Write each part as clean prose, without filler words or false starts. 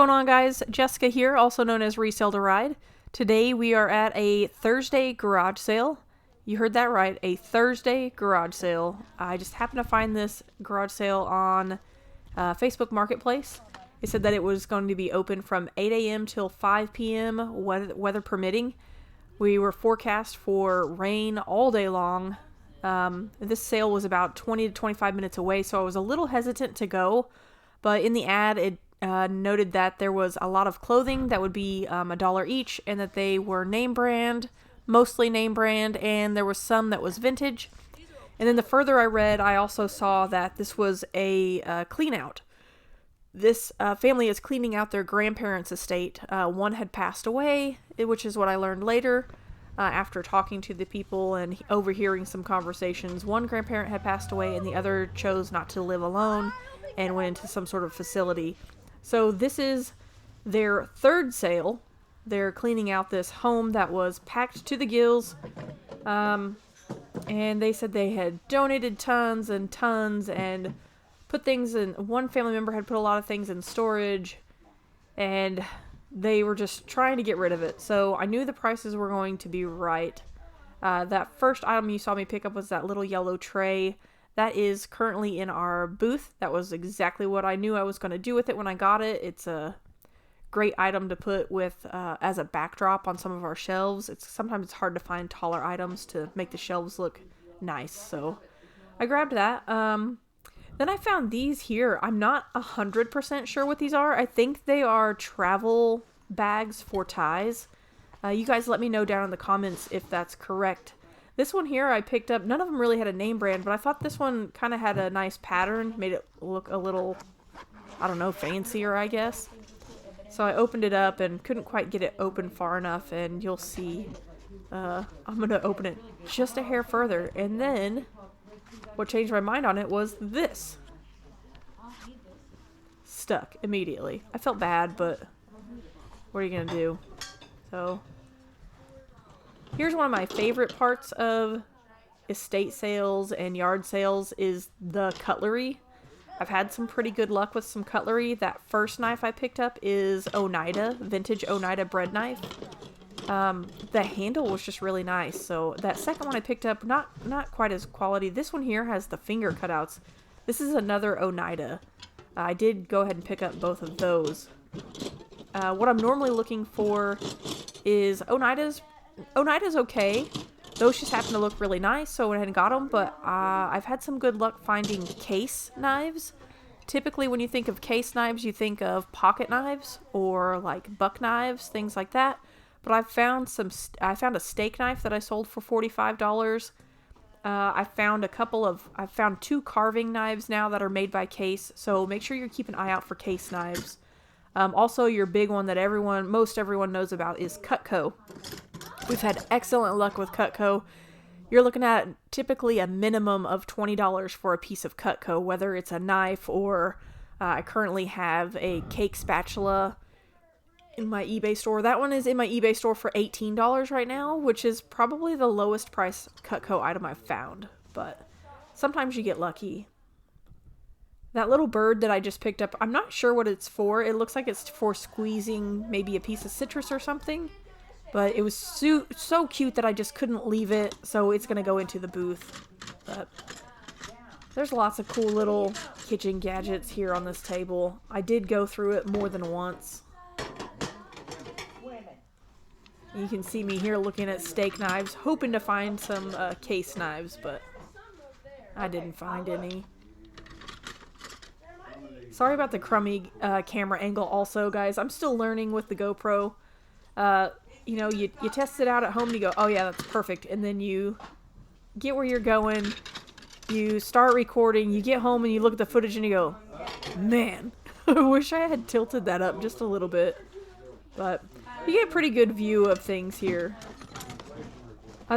going on, guys? Jessica here, also known as Resell to Ride. Today we are at a Thursday garage sale. You heard that right, a Thursday garage sale. I just happened to find this garage sale on Facebook Marketplace. It said that it was going to be open from 8 a.m. till 5 p.m., weather permitting. We were forecast for rain all day long. This sale was about 20 to 25 minutes away, so I was a little hesitant to go. But in the ad, it noted that there was a lot of clothing that would be $1 each, and that they were name brand, mostly name brand, and there was some that was vintage. And then the further I read, I also saw that this was a clean out. This family is cleaning out their grandparents' estate. One had passed away, which is what I learned later after talking to the people and overhearing some conversations. One grandparent had passed away and the other chose not to live alone and went into some sort of facility. So this is their third sale. They're cleaning out this home that was packed to the gills. And they said they had donated tons and tons and put things in. One family member had put a lot of things in storage, and they were just trying to get rid of it. So I knew the prices were going to be right. That first item you saw me pick up was that little yellow tray. That is currently in our booth. That was exactly what I knew I was going to do with it when I got it. It's a great item to put with as a backdrop on some of our shelves. Sometimes it's hard to find taller items to make the shelves look nice. So I grabbed that. Then I found these here. I'm not 100% sure what these are. I think they are travel bags for ties. You guys let me know down in the comments if that's correct. This one here I picked up. None of them really had a name brand, but I thought this one kind of had a nice pattern. Made it look a little, I don't know, fancier, I guess. So I opened it up and couldn't quite get it open far enough, and you'll see. I'm going to open it just a hair further, and then what changed my mind on it was this. Stuck immediately. I felt bad, but what are you going to do? So here's one of my favorite parts of estate sales and yard sales is the cutlery. I've had some pretty good luck with some cutlery. That first knife I picked up is Oneida, vintage Oneida bread knife. The handle was just really nice. So that second one I picked up, not quite as quality. This one here has the finger cutouts. This is another Oneida. I did go ahead and pick up both of those. What I'm normally looking for is Oneida's. Oneida's okay. Those just happen to look really nice, so I went ahead and got them. But I've had some good luck finding case knives. Typically, when you think of case knives, you think of pocket knives or like buck knives, things like that. But I found a steak knife that I sold for $45. I found 2 carving knives now that are made by Case. So make sure you keep an eye out for Case knives. Also, your big one that most everyone knows about is Cutco. We've had excellent luck with Cutco. You're looking at typically a minimum of $20 for a piece of Cutco, whether it's a knife or I currently have a cake spatula in my eBay store. That one is in my eBay store for $18 right now, which is probably the lowest price Cutco item I've found. But sometimes you get lucky. That little bird that I just picked up, I'm not sure what it's for. It looks like it's for squeezing maybe a piece of citrus or something. But it was so cute that I just couldn't leave it, so it's going to go into the booth. But there's lots of cool little kitchen gadgets here on this table. I did go through it more than once. You can see me here looking at steak knives, hoping to find some case knives, but I didn't find any. Sorry about the crummy camera angle also, guys. I'm still learning with the GoPro. You test it out at home and you go, oh yeah, that's perfect. And then you get where you're going, you start recording, you get home and you look at the footage and you go, man, I wish I had tilted that up just a little bit. But you get a pretty good view of things here.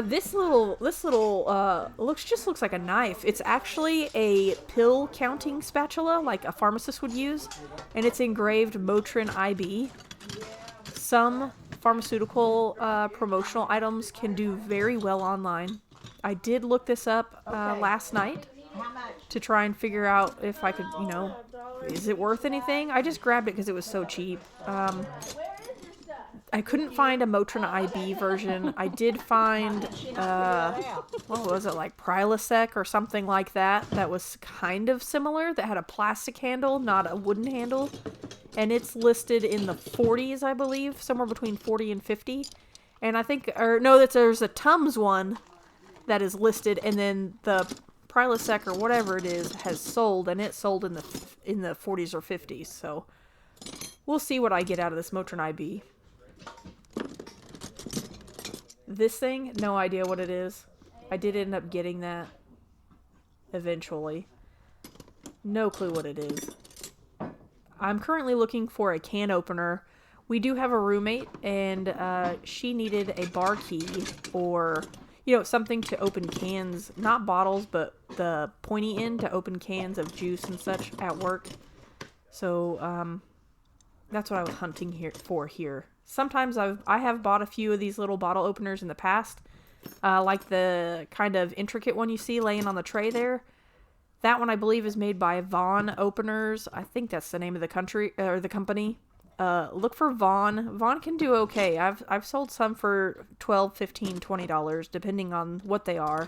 This little looks like a knife. It's actually a pill counting spatula, like a pharmacist would use, and it's engraved Motrin IB. Some pharmaceutical promotional items can do very well online. I did look this up last night to try and figure out if I could, is it worth anything? I just grabbed it because it was so cheap. I couldn't find a Motrin IB version. I did find, what was it, like Prilosec or something like that, that was kind of similar, that had a plastic handle, not a wooden handle. And it's listed in the 40s, I believe, somewhere between 40 and 50. And I think, or no, there's a Tums one that is listed, and then the Prilosec or whatever it is has sold, and it sold in the 40s or 50s. So we'll see what I get out of this Motrin IB. This thing, no idea what it is. I did end up getting that eventually. No clue what it is. I'm currently looking for a can opener. We do have a roommate, and she needed a bar key or, you know, something to open cans, not bottles, but the pointy end to open cans of juice and such at work. So that's what I was hunting here. Sometimes I have bought a few of these little bottle openers in the past, like the kind of intricate one you see laying on the tray there. That one I believe is made by Vaughn Openers. I think that's the name of the company. Look for Vaughn. Vaughn can do okay. I've sold some for $12, $15, $20 depending on what they are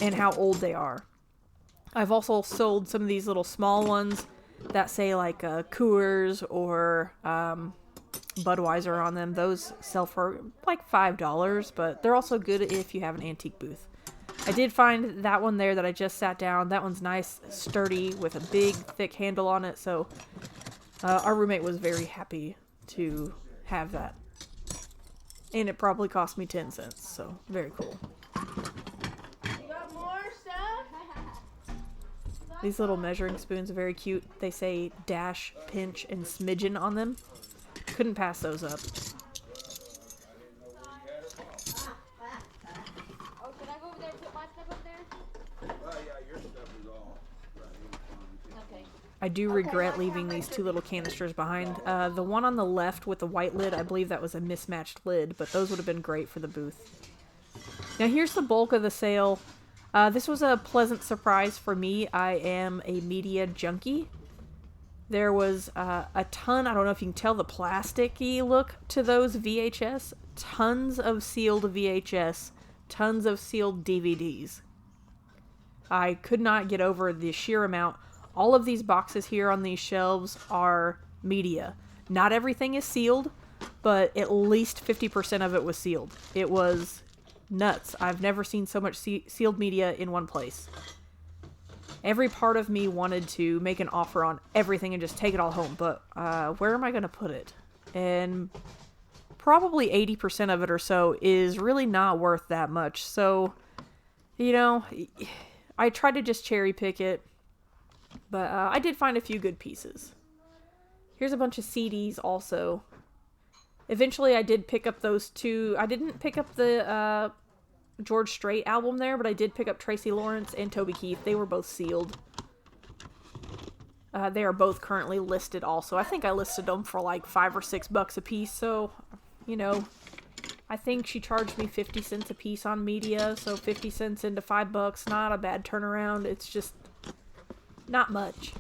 and how old they are. I've also sold some of these little small ones that say like Coors or Budweiser on them. Those sell for like $5, but they're also good if you have an antique booth. I did find that one there that I just sat down. That one's nice, sturdy, with a big, thick handle on it. So our roommate was very happy to have that. And it probably cost me 10 cents. So very cool. You got more stuff? These little measuring spoons are very cute. They say dash, pinch, and smidgen on them. Couldn't pass those up. I do regret leaving these two little canisters behind. The one on the left with the white lid, I believe that was a mismatched lid, but those would have been great for the booth. Now here's the bulk of the sale. This was a pleasant surprise for me. I am a media junkie. There was a ton, I don't know if you can tell the plasticky look to those VHS. Tons of sealed VHS. Tons of sealed DVDs. I could not get over the sheer amount. All of these boxes here on these shelves are media. Not everything is sealed, but at least 50% of it was sealed. It was nuts. I've never seen so much sealed media in one place. Every part of me wanted to make an offer on everything and just take it all home, but where am I going to put it? And probably 80% of it or so is really not worth that much. So, you know, I tried to just cherry pick it. But I did find a few good pieces. Here's a bunch of CDs also. Eventually I did pick up those two. I didn't pick up the George Strait album there, but I did pick up Tracy Lawrence and Toby Keith. They were both sealed. They are both currently listed also. I think I listed them for like $5 or $6 a piece. So, you know, I think she charged me 50 cents a piece on media. So 50 cents into $5, not a bad turnaround. It's just not much.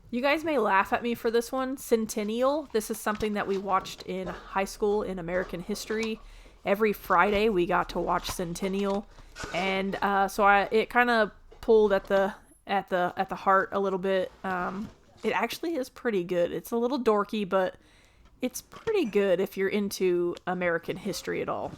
You guys may laugh at me for this one. Centennial. This is something that we watched in high school in American history. Every Friday we got to watch Centennial, and so it kind of pulled at the heart a little bit. It actually is pretty good. It's a little dorky, but it's pretty good if you're into American history at all.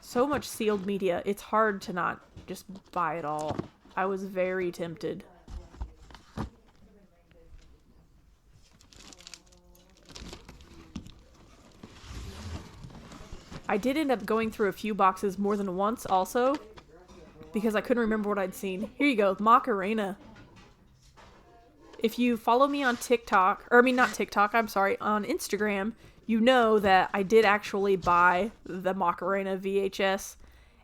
So much sealed media, it's hard to not just buy it all. I was very tempted. I did end up going through a few boxes more than once also, because I couldn't remember what I'd seen. Here you go, Macarena. If you follow me on TikTok, or I mean not TikTok, I'm sorry, on Instagram, you know that I did actually buy the Macarena VHS,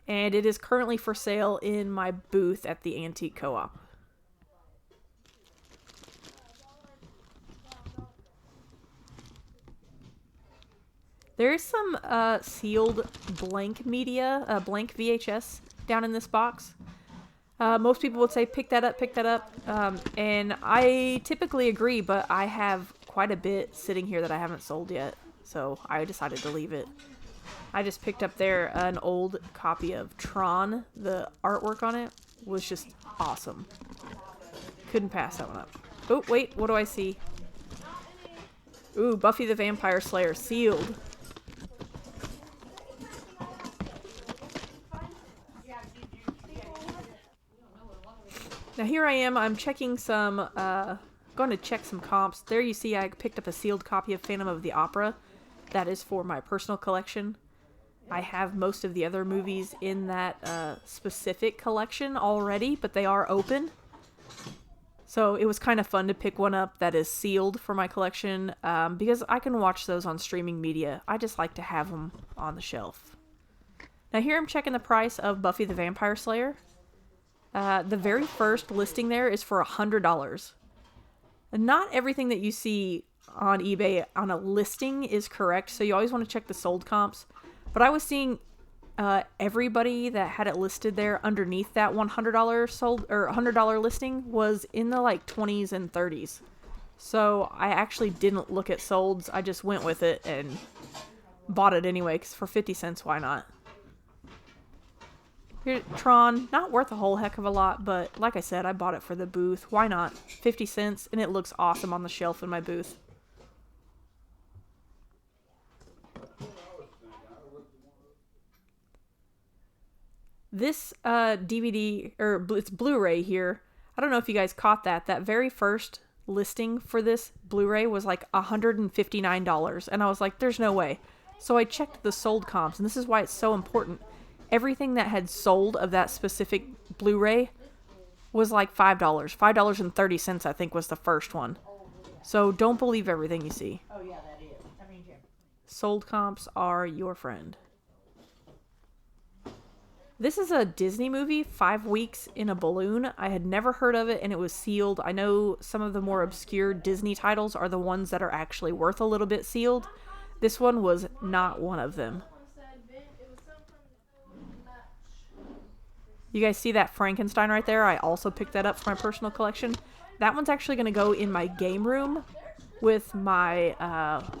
and it is currently for sale in my booth at the Antique Co-op. There is some sealed blank media, blank VHS down in this box. Most people would say pick that up, and I typically agree, but I have quite a bit sitting here that I haven't sold yet, so I decided to leave it. I just picked up there an old copy of Tron. The artwork on it was just awesome. Couldn't pass that one up. Oh, wait, what do I see? Ooh, Buffy the Vampire Slayer, sealed. Now here I am, I'm checking some, going to check some comps. There you see I picked up a sealed copy of Phantom of the Opera. That is for my personal collection. I have most of the other movies in that specific collection already, but they are open. So it was kind of fun to pick one up that is sealed for my collection, because I can watch those on streaming media. I just like to have them on the shelf. Now here I'm checking the price of Buffy the Vampire Slayer. The very first listing there is for $100. And not everything that you see on eBay on a listing is correct, so you always want to check the sold comps. But I was seeing everybody that had it listed there underneath that $100 sold or $100 listing was in the like 20s and 30s. So I actually didn't look at solds. I just went with it and bought it anyway, because for 50 cents, why not? Here, Tron, not worth a whole heck of a lot, but like I said, I bought it for the booth. Why not? 50 cents, and it looks awesome on the shelf in my booth. This DVD, or it's Blu-ray here. I don't know if you guys caught that. That very first listing for this Blu-ray was like $159. And I was like, there's no way. So I checked the sold comps, and this is why it's so important. Everything that had sold of that specific Blu-ray was like $5. $5.30, I think, was the first one. So don't believe everything you see. Oh, yeah, that is. I mean, Jim. Sold comps are your friend. This is a Disney movie, 5 Weeks in a Balloon. I had never heard of it, and it was sealed. I know some of the more obscure Disney titles are the ones that are actually worth a little bit sealed. This one was not one of them. You guys see that Frankenstein right there? I also picked that up for my personal collection. That one's actually going to go in my game room with my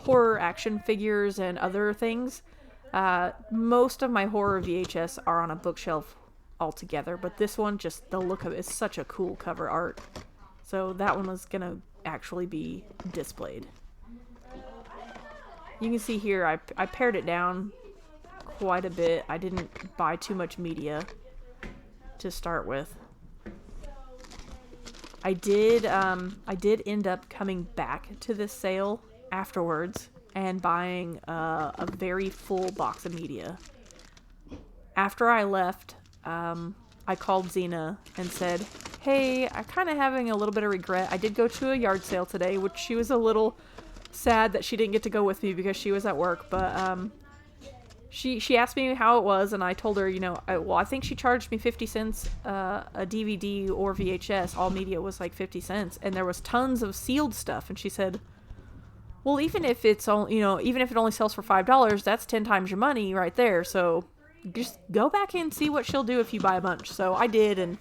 horror action figures and other things. Most of my horror VHS are on a bookshelf altogether, but this one, just the look of it is such a cool cover art. So that one was going to actually be displayed. You can see here I pared it down quite a bit. I didn't buy too much media to start with. I did end up coming back to this sale afterwards and buying a very full box of media. After I left, I called Xena and said, hey, I'm kind of having a little bit of regret. I did go to a yard sale today, which she was a little sad that she didn't get to go with me because she was at work, but she asked me how it was, and I told her, I think she charged me 50 cents a DVD or VHS. All media was like 50 cents, and there was tons of sealed stuff, and she said, well, even if it's only, even if it only sells for $5, that's 10 times your money right there. So just go back and see what she'll do if you buy a bunch. So I did, and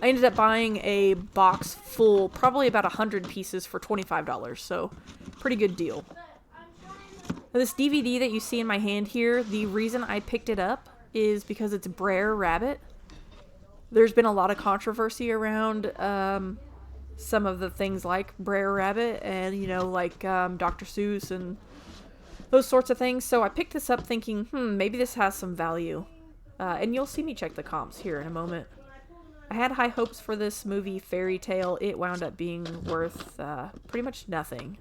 I ended up buying a box full, probably about 100 pieces for $25. So pretty good deal. Now, this DVD that you see in my hand here, the reason I picked it up is because it's Brer Rabbit. There's been a lot of controversy around some of the things like Brer Rabbit and, Dr. Seuss and those sorts of things. So I picked this up thinking, maybe this has some value. And you'll see me check the comps here in a moment. I had high hopes for this movie, Fairy Tale. It wound up being worth pretty much nothing.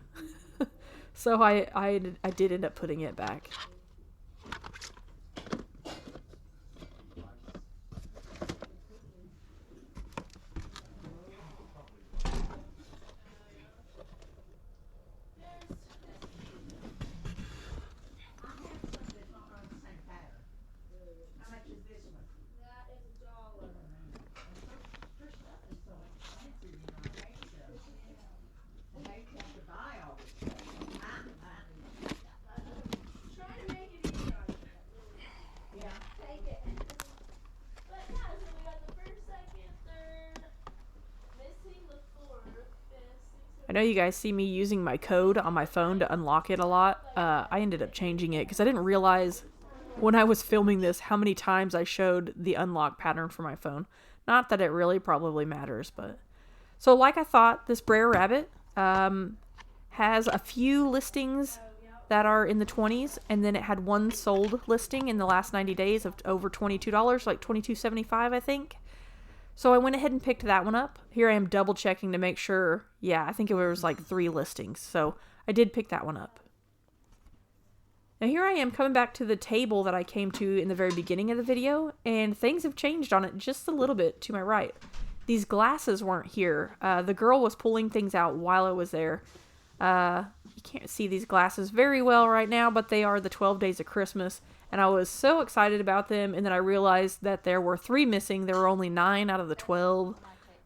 So I did end up putting it back. I know you guys see me using my code on my phone to unlock it a lot. I ended up changing it because I didn't realize when I was filming this how many times I showed the unlock pattern for my phone. Not that it really probably matters, but... So like I thought, this Brer Rabbit has a few listings that are in the 20s, and then it had one sold listing in the last 90 days of over $22, like $22.75 I think. So I went ahead and picked that one up. Here I am double checking to make sure. Yeah, I think it was like 3 listings. So I did pick that one up. Now here I am coming back to the table that I came to in the very beginning of the video, and things have changed on it just a little bit to my right. These glasses weren't here. The girl was pulling things out while I was there. You can't see these glasses very well right now, but they are the 12 Days of Christmas, and I was so excited about them, and then I realized that there were 3 missing. There were only 9 out of the 12,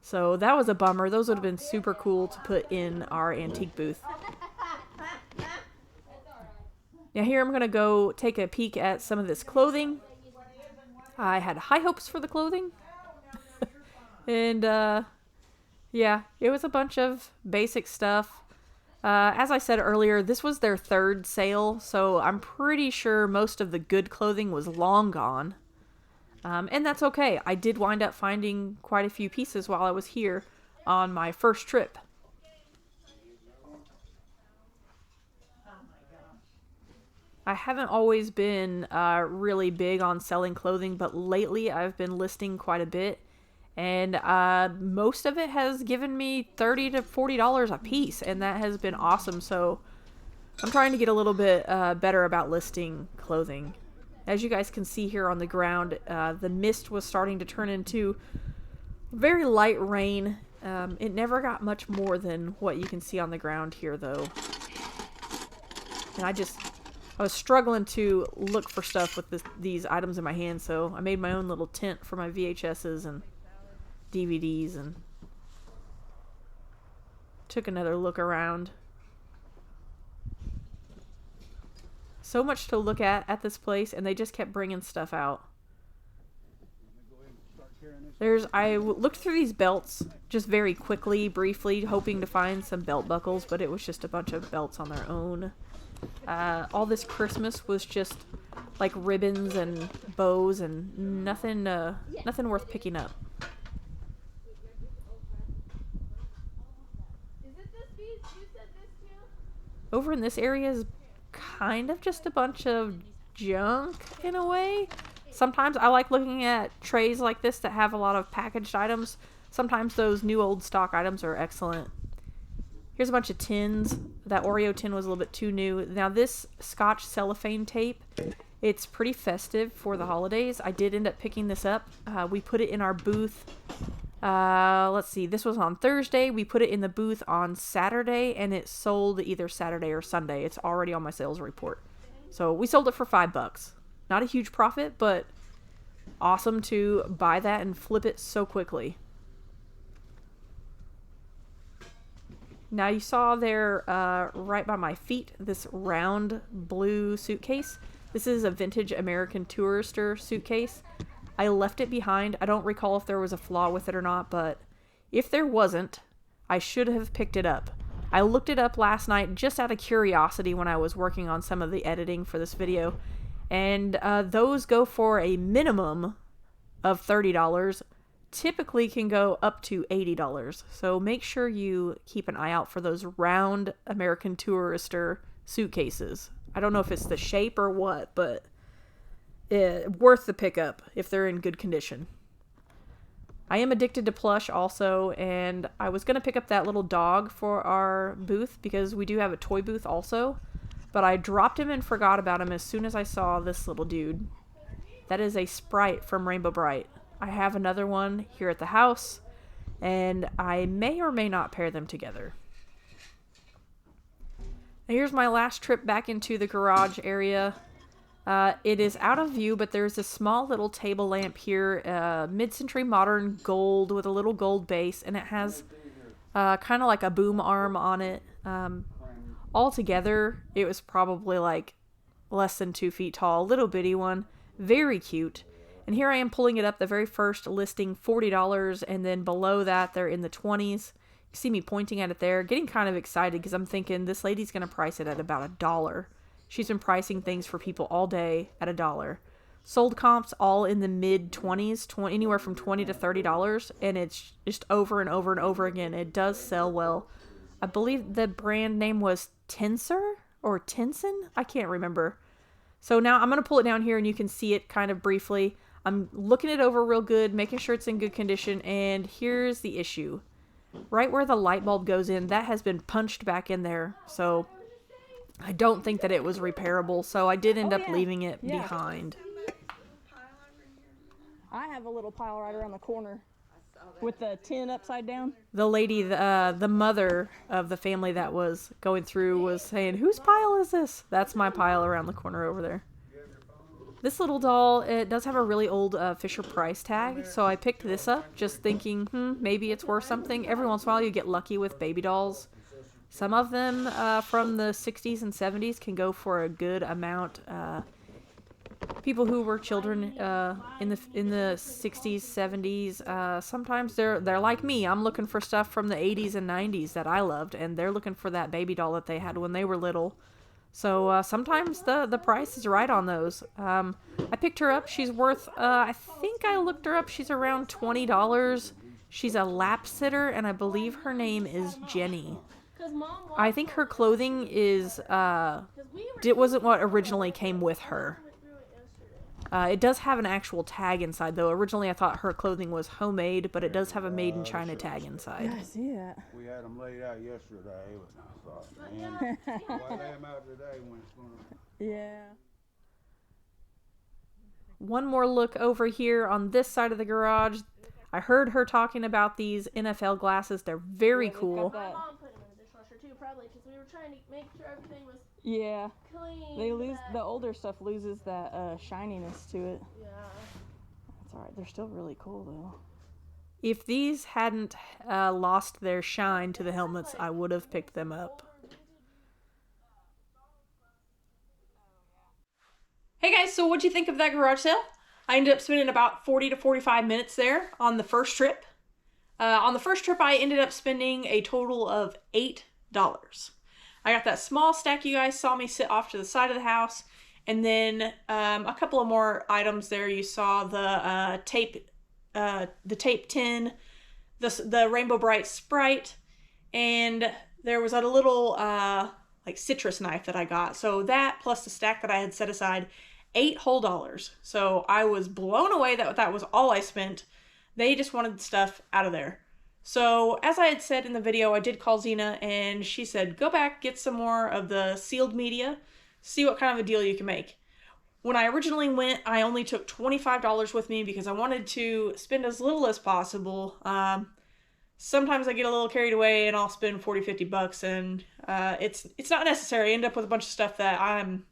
so that was a bummer. Those would have been super cool to put in our antique booth. Now here I'm going to go take a peek at some of this clothing. I had high hopes for the clothing. And, yeah, it was a bunch of basic stuff. As I said earlier, this was their 3rd sale, so I'm pretty sure most of the good clothing was long gone. And that's okay. I did wind up finding quite a few pieces while I was here on my first trip. I haven't always been really big on selling clothing, but lately I've been listing quite a bit. And most of it has given me $30 to $40 a piece, and that has been awesome. So I'm trying to get a little bit better about listing clothing. As you guys can see here on the ground, the mist was starting to turn into very light rain. It never got much more than what you can see on the ground here, though. And I was struggling to look for stuff with these items in my hand, so I made my own little tent for my VHSs and DVDs and took another look around. So much to look at this place, and they just kept bringing stuff out. I looked through these belts just very quickly, briefly, hoping to find some belt buckles, but it was just a bunch of belts on their own. All this Christmas was just like ribbons and bows and nothing worth picking up. Over in this area is kind of just a bunch of junk in a way. Sometimes I like looking at trays like this that have a lot of packaged items. Sometimes those new old stock items are excellent. Here's a bunch of tins. That Oreo tin was a little bit too new. Now this Scotch cellophane tape, it's pretty festive for the holidays. I did end up picking this up. We put it in our booth. Let's see, this was on Thursday. We put it in the booth on Saturday, and it sold either Saturday or Sunday. It's already on my sales report. So we sold it for $5. Not a huge profit, but awesome to buy that and flip it so quickly. Now you saw there, right by my feet, this round blue suitcase. This is a vintage American Tourister suitcase. I left it behind. I don't recall if there was a flaw with it or not, but if there wasn't, I should have picked it up. I looked it up last night just out of curiosity when I was working on some of the editing for this video, and those go for a minimum of $30. Typically can go up to $80. So make sure you keep an eye out for those round American Tourister suitcases. I don't know if it's the shape or what, but worth the pickup if they're in good condition. I am addicted to plush also, and I was going to pick up that little dog for our booth because we do have a toy booth also, but I dropped him and forgot about him as soon as I saw this little dude. That is a Sprite from Rainbow Bright. I have another one here at the house, and I may or may not pair them together. Now here's my last trip back into the garage area. It is out of view, but there's a small little table lamp here, mid-century modern gold with a little gold base, and it has kind of like a boom arm on it. Altogether, it was probably like less than 2 feet tall, little bitty one, very cute. And here I am pulling it up, the very first listing, $40, and then below that they're in the 20s. see me pointing at it there, getting kind of excited because I'm thinking this lady's going to price it at about $1. She's been pricing things for people all day at $1. Sold comps all in the mid 20s, anywhere from $20 to $30, and it's just over and over and over again. It does sell well. I believe the brand name was Tensor or Tenson. I can't remember. So now I'm going to pull it down here and you can see it kind of briefly. I'm looking it over real good, making sure it's in good condition, and here's the issue. Right where the light bulb goes in, that has been punched back in there. So I don't think that it was repairable, so I did end up leaving it behind. I have a little pile right around the corner with the tin upside down. The lady, the mother of the family that was going through was saying, whose pile is this? That's my pile around the corner over there. This little doll, it does have a really old Fisher-Price tag, so I picked this up just thinking, maybe it's worth something. Every once in a while you get lucky with baby dolls. Some of them from the 60s and 70s can go for a good amount. People who were children in the 60s, 70s, sometimes they're like me. I'm looking for stuff from the 80s and 90s that I loved, and they're looking for that baby doll that they had when they were little. So sometimes the price is right on those. I picked her up. She's worth, I think I looked her up. She's around $20. She's a lap sitter, and I believe her name is Jenny. I think her clothing is, it wasn't what originally came with her. It does have an actual tag inside, though. Originally, I thought her clothing was homemade, but it does have a made in China tag inside. Yeah, I see that. We had them laid out yesterday, but I thought, man, why lay them out today when it's going to... Yeah. One more look over here on this side of the garage. I heard her talking about these NFL glasses. They're very cool. My mom put them in the dishwasher too, probably because we were trying to make sure everything was clean. They lose the older stuff loses that shininess to it. Yeah. That's all right. They're still really cool though. If these hadn't lost their shine to the helmets, I would have picked them up. Hey guys, so what'd you think of that garage sale? I ended up spending about 40 to 45 minutes there on the first trip. On the first trip, I ended up spending a total of $8. I got that small stack you guys saw me sit off to the side of the house, and then a couple of more items there. You saw the tape tin, the Rainbow Bright Sprite, and there was a little like citrus knife that I got. So that plus the stack that I had set aside, $8 whole. So I was blown away that that was all I spent. They just wanted the stuff out of there. So as I had said in the video, I did call Xena and she said, go back, get some more of the sealed media, see what kind of a deal you can make. When I originally went, I only took $25 with me because I wanted to spend as little as possible. Sometimes I get a little carried away and I'll spend 40, 50 bucks and it's not necessary. I end up with a bunch of stuff that I'm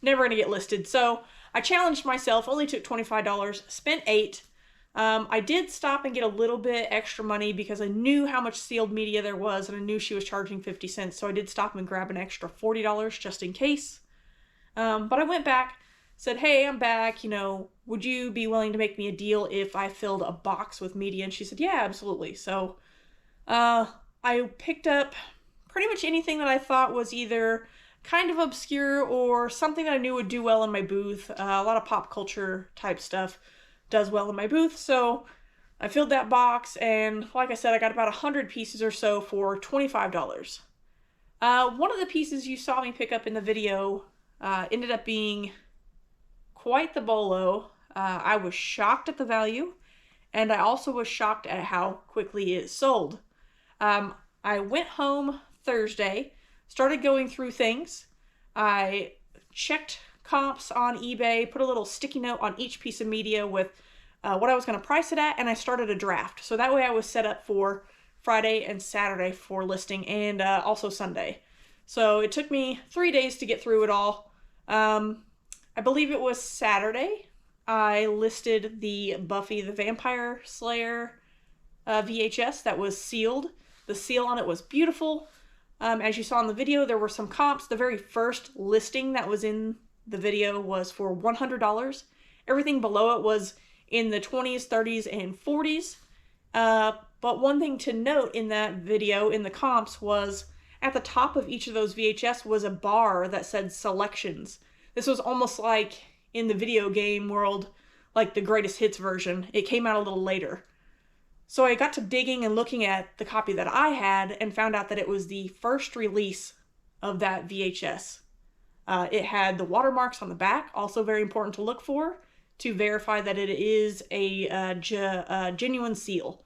never going to get listed. So I challenged myself, only took $25, spent $8. I did stop and get a little bit extra money because I knew how much sealed media there was and I knew she was charging 50 cents. So I did stop and grab an extra $40 just in case. But I went back, said, hey, I'm back. You know, would you be willing to make me a deal if I filled a box with media? And she said, yeah, absolutely. So I picked up pretty much anything that I thought was either kind of obscure or something that I knew would do well in my booth. A lot of pop culture type stuff does well in my booth, so I filled that box, and like I said, I got about 100 pieces or so for $25. One of the pieces you saw me pick up in the video ended up being quite the BOLO. I was shocked at the value, and I also was shocked at how quickly it sold. I went home Thursday, started going through things. I checked comps on eBay, put a little sticky note on each piece of media with what I was going to price it at, and I started a draft. So that way I was set up for Friday and Saturday for listing, and also Sunday. So it took me 3 days to get through it all. I believe it was Saturday. I listed the Buffy the Vampire Slayer VHS that was sealed. The seal on it was beautiful. As you saw in the video, there were some comps. The very first listing that was in the video was for $100. Everything below it was in the 20s, 30s, and 40s. But one thing to note in that video, in the comps, was at the top of each of those VHS was a bar that said selections. This was almost like in the video game world, like the greatest hits version. It came out a little later. So I got to digging and looking at the copy that I had and found out that it was the first release of that VHS. It had the watermarks on the back, also very important to look for, to verify that it is a genuine seal.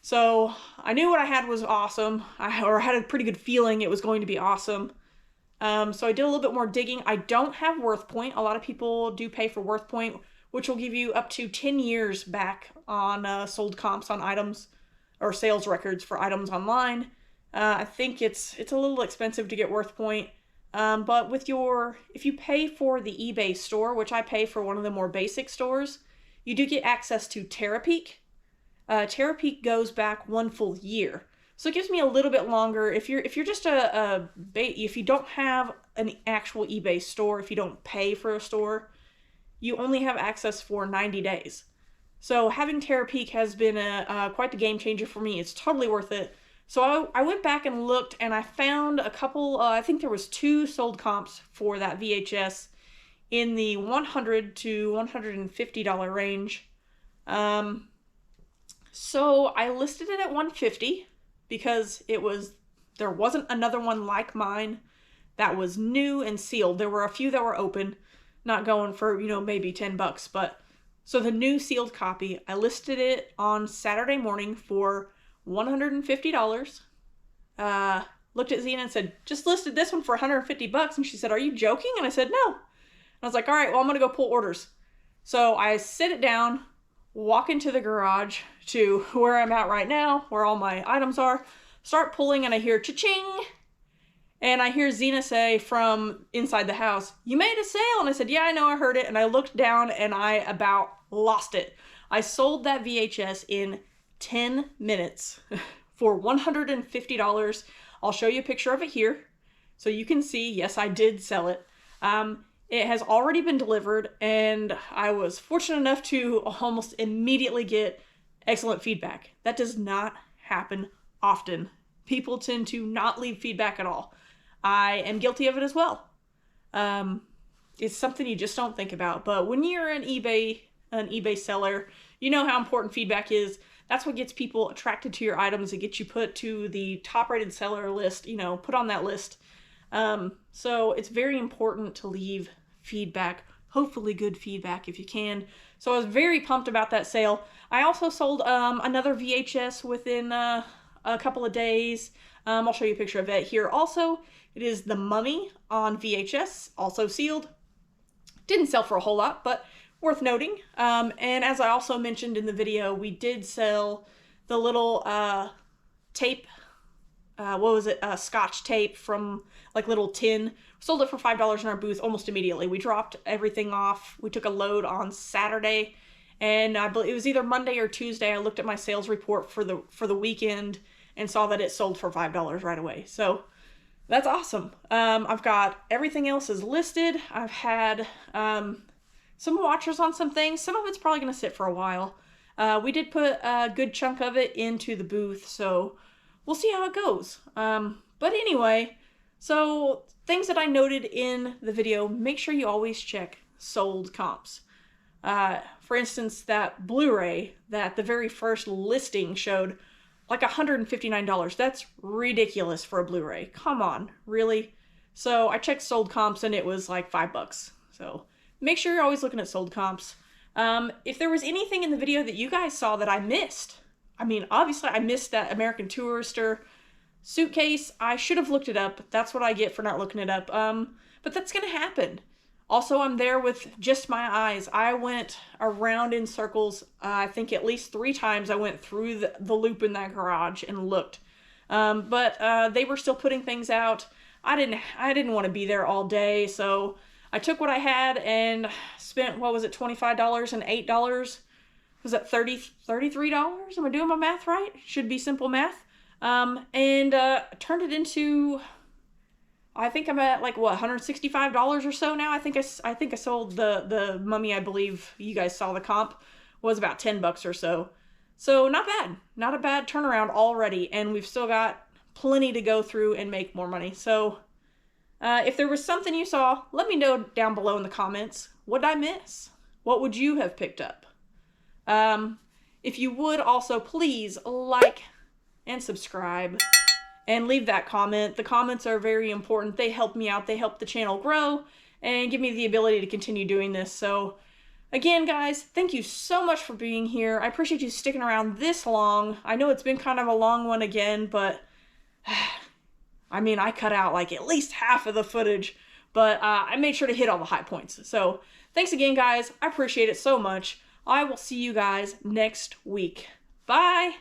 So I knew what I had was awesome, or had a pretty good feeling it was going to be awesome. So I did a little bit more digging. I don't have Worth Point. A lot of people do pay for Worth Point, which will give you up to 10 years back on sold comps on items or sales records for items online. I think it's a little expensive to get Worth Point. But if you pay for the eBay store, which I pay for one of the more basic stores, you do get access to Terapeak. Terapeak goes back 1 full year. So it gives me a little bit longer. If you're just if you don't have an actual eBay store, if you don't pay for a store, you only have access for 90 days. So having Terapeak has been quite the game changer for me. It's totally worth it. So I went back and looked, and I found a couple, I think there was 2 sold comps for that VHS in the $100 to $150 range. So I listed it at $150 because there wasn't another one like mine that was new and sealed. There were a few that were open, not going for, maybe $10, but so the new sealed copy, I listed it on Saturday morning for $150. Looked at Zena and said, just listed this one for $150. And she said, are you joking? And I said, no. And I was like, all right, well, I'm going to go pull orders. So I sit it down, walk into the garage to where I'm at right now, where all my items are, start pulling, and I hear cha-ching. And I hear Zena say from inside the house, you made a sale. And I said, yeah, I know, I heard it. And I looked down and I about lost it. I sold that VHS in 10 minutes for $150. I'll show you a picture of it here so you can see, yes, I did sell it. It has already been delivered, and I was fortunate enough to almost immediately get excellent feedback. That does not happen often. People tend to not leave feedback at all. I am guilty of it as well. It's something you just don't think about. But when you're an eBay seller, you know how important feedback is. That's what gets people attracted to your items. It gets you put to the top rated seller list, put on that list. So it's very important to leave feedback, hopefully good feedback if you can. So I was very pumped about that sale. I also sold another VHS within a couple of days. I'll show you a picture of it here. Also, it is The Mummy on VHS, also sealed. Didn't sell for a whole lot, but worth noting. And as I also mentioned in the video, we did sell the little tape, Scotch tape from like little tin. Sold it for $5 in our booth almost immediately. We dropped everything off. We took a load on Saturday, and I believe it was either Monday or Tuesday. I looked at my sales report for the weekend and saw that it sold for $5 right away. So that's awesome. I've got everything else is listed. I've had some watchers on some things. Some of it's probably going to sit for a while. We did put a good chunk of it into the booth, so we'll see how it goes. But anyway, so things that I noted in the video, make sure you always check sold comps. For instance, that Blu-ray that the very first listing showed like $159. That's ridiculous for a Blu-ray. Come on, really? So I checked sold comps and it was like $5. So make sure you're always looking at sold comps. If there was anything in the video that you guys saw that I missed, I mean, obviously I missed that American Tourister suitcase. I should have looked it up. That's what I get for not looking it up. But that's going to happen. Also, I'm there with just my eyes. I went around in circles. I think at least 3 times I went through the loop in that garage and looked. But they were still putting things out. I didn't want to be there all day, so I took what I had and spent, what was it, $25 and $8? Was that $33? Am I doing my math right? Should be simple math. And turned it into, I think I'm at like, what, $165 or so now? I think I sold the Mummy. I believe you guys saw the comp was about $10 or so. So not bad. Not a bad turnaround already, and we've still got plenty to go through and make more money. So if there was something you saw, let me know down below in the comments. What did I miss? What would you have picked up? If you would also please like and subscribe and leave that comment. The comments are very important. They help me out. They help the channel grow and give me the ability to continue doing this. So again, guys, thank you so much for being here. I appreciate you sticking around this long. I know it's been kind of a long one again, but I mean, I cut out like at least half of the footage, but I made sure to hit all the high points. So thanks again, guys. I appreciate it so much. I will see you guys next week. Bye.